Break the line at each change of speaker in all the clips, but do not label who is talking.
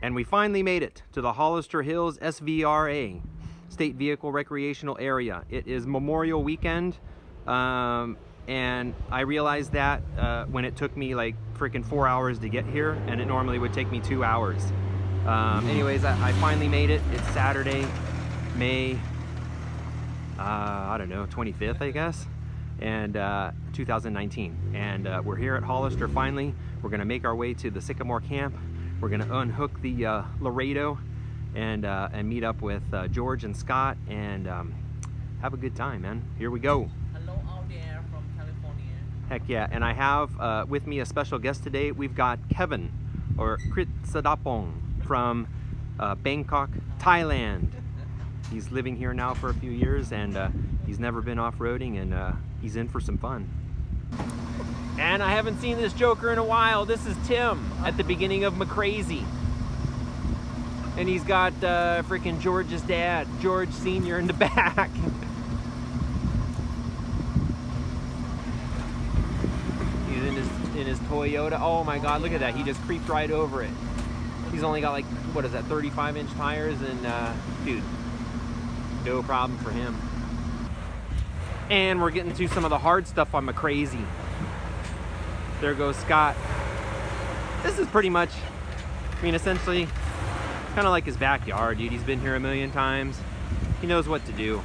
And we finally made it to the Hollister Hills SVRA, State Vehicle Recreational Area. It is Memorial Weekend, and I realized that when it took me like freaking 4 hours to get here, and it normally would take me 2 hours. Anyways, I finally made it. It's Saturday, May, I don't know, 25th, I guess, and 2019. And we're here at Hollister finally. We're gonna make our way to the Sycamore Camp. We're gonna unhook the Laredo and meet up with George and Scott and have a good time, man. Here we go.
Hello out there from California.
Heck yeah, and I have with me a special guest today. We've got Kevin, or Krit Sadapong, from Bangkok, Thailand. He's living here now for a few years, and he's never been off-roading, and he's in for some fun. And I haven't seen this joker in a while. This is Tim at the beginning of McCrayZ. And he's got freaking George's dad, George Sr. in the back. He's in his Toyota. Oh my God, look at that. He just creeped right over it. He's only got like, what is that, 35-inch tires, and dude, no problem for him. And we're getting to some of the hard stuff on McCrayZ. There goes Scott. This is pretty much, I mean, essentially, kind of like his backyard, dude. He's been here a million times. He knows what to do.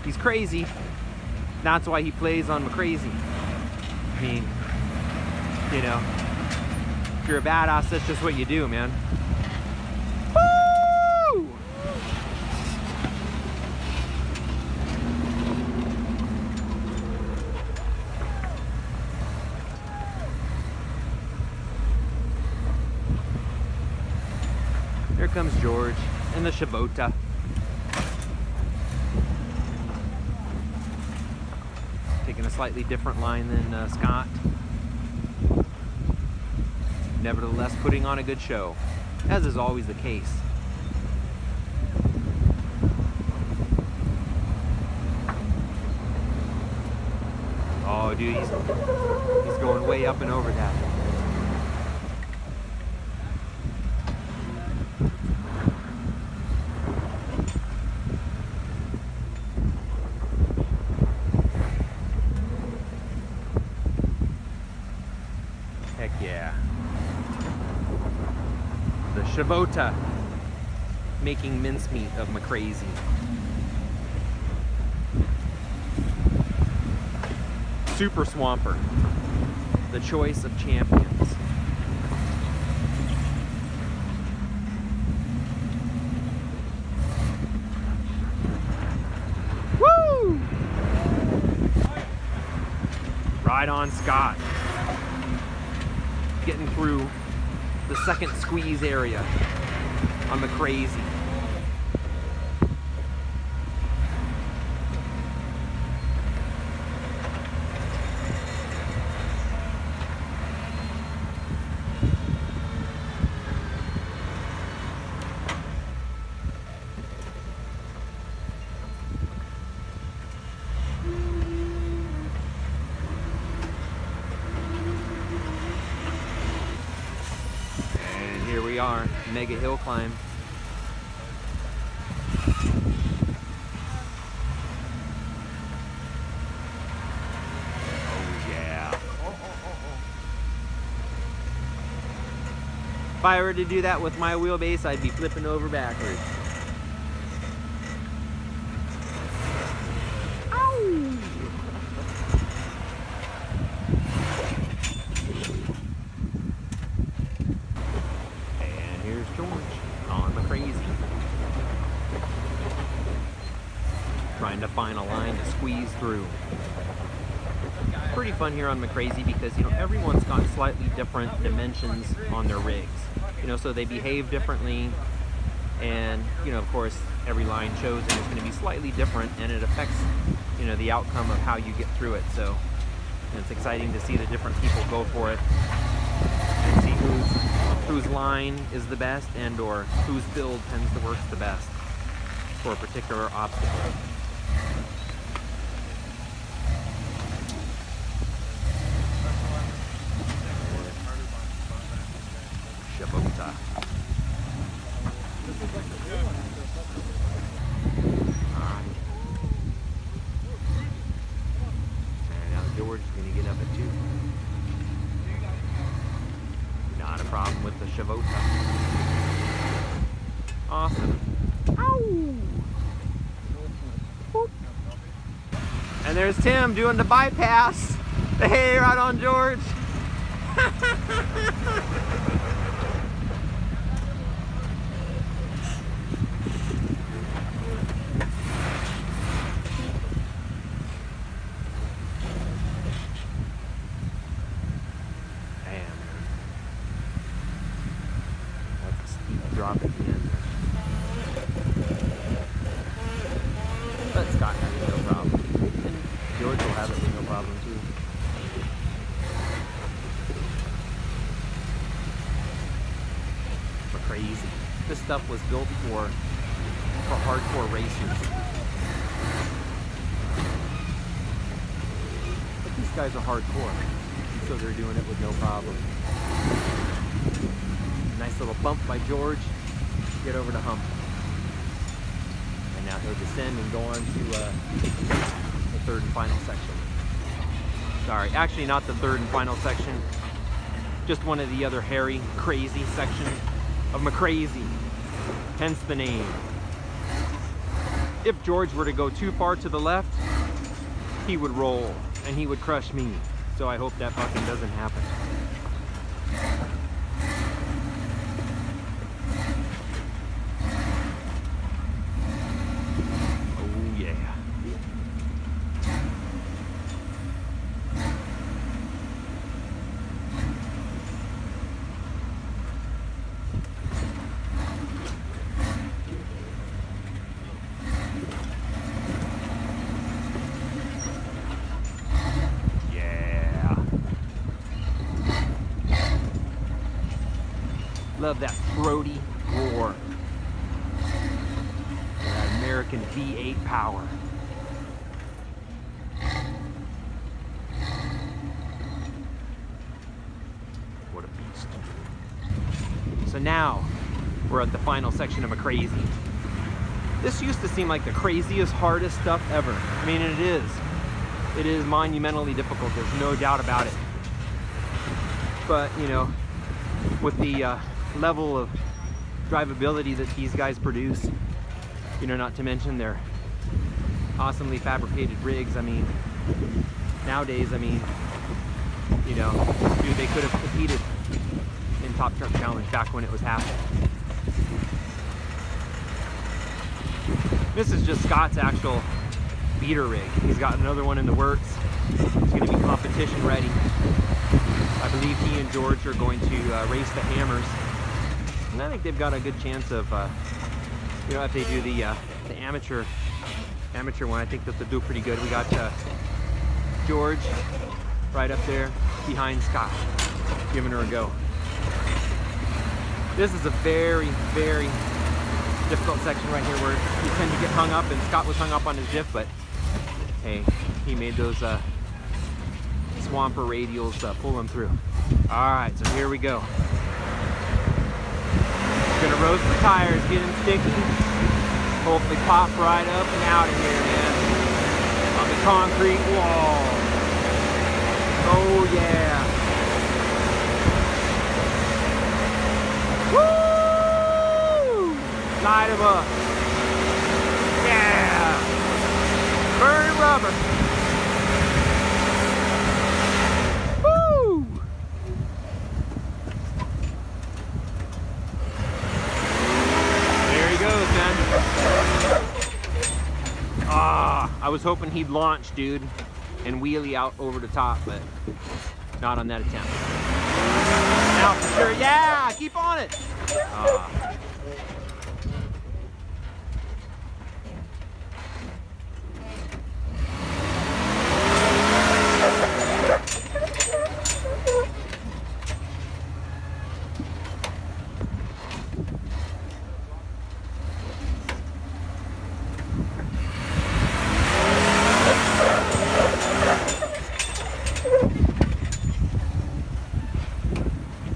He's crazy. That's why he plays on McCrayZ. I mean, you know, if you're a badass, that's just what you do, man. Woo! Here comes George in the Kubota. Taking a slightly different line than Scott. Nevertheless, putting on a good show, as is always the case. Oh, dude, he's going way up and over that. Heck yeah. The Kubota making mincemeat of McCrayZ. Super Swamper, the choice of champions. Woo! Right on, Scott. Getting through the second squeeze area on McCrayZ. Here we are, mega hill climb. Oh yeah. If I were to do that with my wheelbase, I'd be flipping over backwards. On McCrayZ, trying to find a line to squeeze through. Pretty fun here on McCrayZ because, you know, everyone's got slightly different dimensions on their rigs, you know, so they behave differently, and, you know, of course, every line chosen is going to be slightly different, and it affects, you know, the outcome of how you get through it. So it's exciting to see the different people go for it and see whose line is the best, and or whose build tends to work the best for a particular obstacle. Shavota. Alright. And now George is going to get up at 2. Not a problem with the Shavota. Awesome. Ow! Boop. And there's Tim doing the bypass. Hey, right on, George. Drop at the end. But Scott has it no problem. And George will have it with no problem too. McCrayZ. This stuff was built for hardcore racers. But these guys are hardcore, so they're doing it with no problem. Nice little bump by George. Get over the hump. And now he'll descend and go on to the third and final section. Sorry, actually not the third and final section. Just one of the other hairy, crazy sections of McCrayZ. Hence the name. If George were to go too far to the left, he would roll and he would crush me. So I hope that fucking doesn't happen. Love that throaty roar. That American V8 power. What a beast. So now, we're at the final section of McCrayZ. This used to seem like the craziest, hardest stuff ever. I mean, it is. It is monumentally difficult, there's no doubt about it. But, you know, with the level of drivability that these guys produce, you know, not to mention their awesomely fabricated rigs. I mean, nowadays, I mean, you know, dude, they could have competed in Top Truck Challenge back when it was happening. This is just Scott's actual beater rig. He's got another one in the works. It's going to be competition ready. I believe he and George are going to race the hammers. And I think they've got a good chance of, you know, if they do the amateur one, I think that they'll do pretty good. We got George right up there behind Scott, giving her a go. This is a very, very difficult section right here where you tend to get hung up, and Scott was hung up on his diff, but hey, he made those swamper radials pull him through. All right, so here we go. Gonna roast the tires, get them sticky. Hopefully pop right up and out of here, man. On the concrete wall. Oh yeah. Woo! Light them up. Yeah. Burn rubber. I was hoping he'd launch, dude, and wheelie out over the top, but not on that attempt. Now for sure, yeah, keep on it.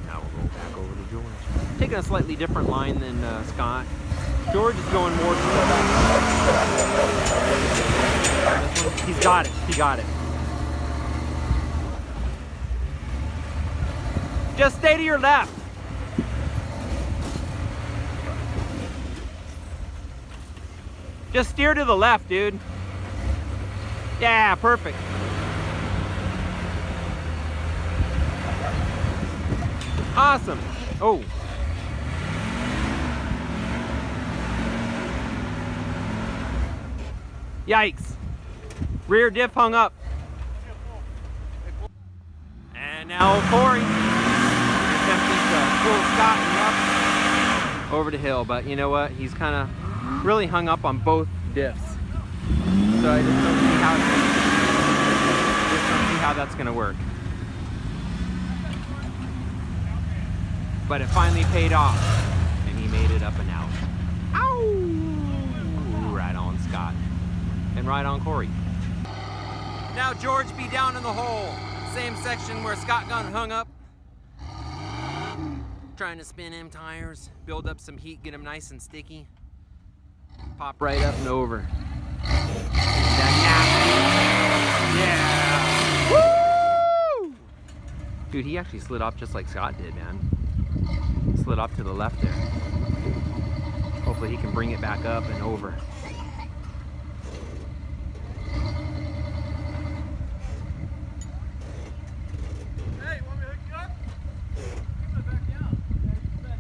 Now we'll roll back over to George. taking a slightly different line than Scott. George is going more to the left. This one, he's got it. He got it. Just stay to your left. Just steer to the left, dude. Yeah, perfect. Awesome. Oh. Yikes. Rear diff hung up. And now Corey attempting to pull Scott up over the hill, but you know what? He's kind of really hung up on both diffs. So I just don't see how that's going to work. But it finally paid off, and he made it up and out. Ow! Right on Scott, and right on Corey. Now George be down in the hole. Same section where Scott got hung up. Trying to spin him tires, build up some heat, get him nice and sticky. Pop right up and over. Yeah! Woo! Dude, he actually slid off just like Scott did, man. Slid off to the left there. Hopefully he can bring it back up and over.
Hey, want me to hook you up? I'm gonna back you out. Back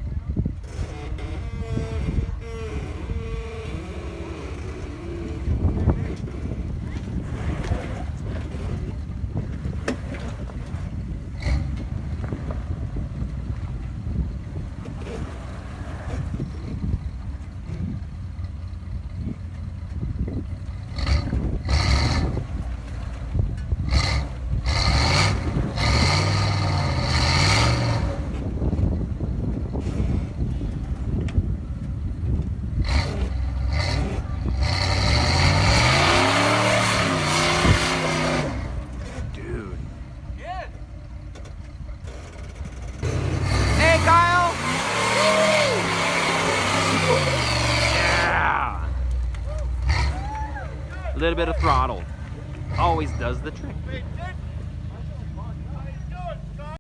A little bit of throttle always does the trick.